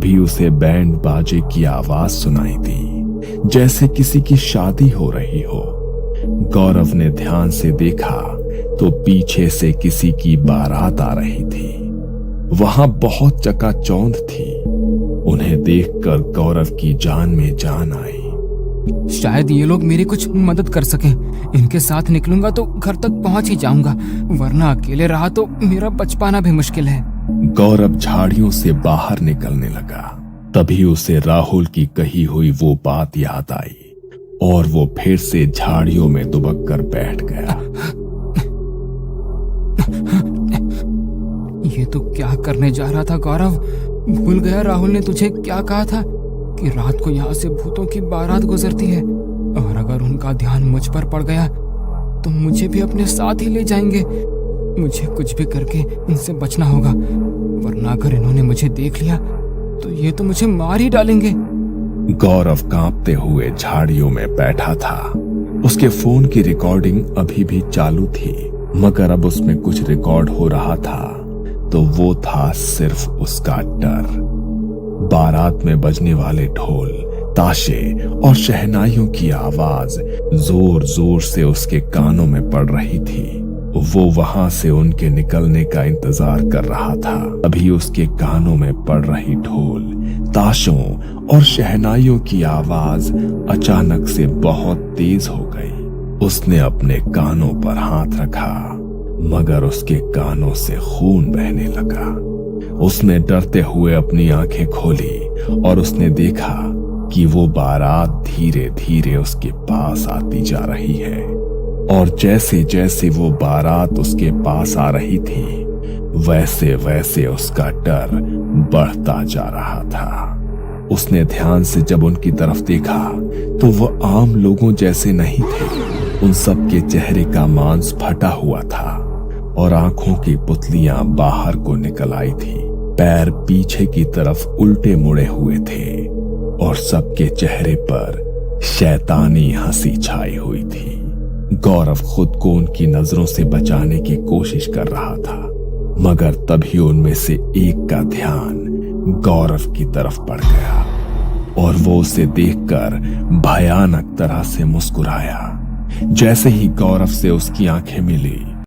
तभी उसे बैंड बाजे की आवाज सुनाई दी, जैसे किसी की शादी हो रही हो। गौरव ने ध्यान से देखा तो पीछे से किसी की बारात आ रही थी। वहां बहुत चकाचौंध थी। उन्हें देखकर गौरव की जान में जान आई। शायद ये लोग मेरी कुछ मदद कर सकें। इनके साथ निकलूंगा तो घर तक पहुंच ही जाऊंगा, वरना अकेले रहा तो मेरा बच पाना भी मुश्किल है। गौरव झाड़ियों से बाहर निकलने लगा। तभी उसे राहुल की कही हुई वो बात याद आई और वो फिर से झाड़ियों में दुबक कर बैठ गया। ये तो क्या करने जा रहा था गौरव? भूल गया राहुल ने तुझे क्या कहा था कि रात को यहाँ से भूतों की बारात गुजरती है, और अगर उनका ध्यान मुझ पर पड़ गया तो मुझे भी अपने साथ ही ले जाएंगे। मुझे कुछ भी करके इनसे बचना होगा, वरना अगर इन्होंने मुझे देख लिया तो ये तो मुझे मार ही डालेंगे। गौरव कांपते हुए झाड़ियों में बैठा था। उसके फोन की रिकॉर्डिंग अभी भी चालू थी, मगर अब उसमें कुछ रिकॉर्ड हो रहा था तो वो था सिर्फ उसका डर। बारात में बजने वाले ढोल, ताशे और शहनाइयों की आवाज जोर जोर से उसके कानों में पड़ रही थी। वो वहां से उनके निकलने का इंतजार कर रहा था। अभी उसके कानों में पड़ रही ढोल, ताशों और शहनाइयों की आवाज अचानक से बहुत तेज हो गई। उसने अपने कानों पर हाथ रखा, मगर उसके कानों से खून बहने लगा। उसने डरते हुए अपनी आंखें खोली और उसने देखा कि वो बारात धीरे धीरे उसके पास आती जा रही है, और जैसे जैसे वो बारात उसके पास आ रही थी वैसे वैसे उसका डर बढ़ता जा रहा था। उसने ध्यान से जब उनकी तरफ देखा तो वो आम लोगों जैसे नहीं थे। उन सब के चेहरे का मांस फटा हुआ था और आंखों की पुतलियां बाहर को निकल आई थी। पैर पीछे की तरफ उल्टे मुड़े हुए थे और सबके चेहरे पर शैतानी हंसी छाई हुई थी। गौरव खुद को उनकी नजरों से बचाने की कोशिश कर रहा था, मगर तभी उनमें से एक का ध्यान गौरव की तरफ पड़ गया और वो उसे देखकर भयानक तरह से मुस्कुराया। जैसे ही गौरव से उसकी आंखें मिली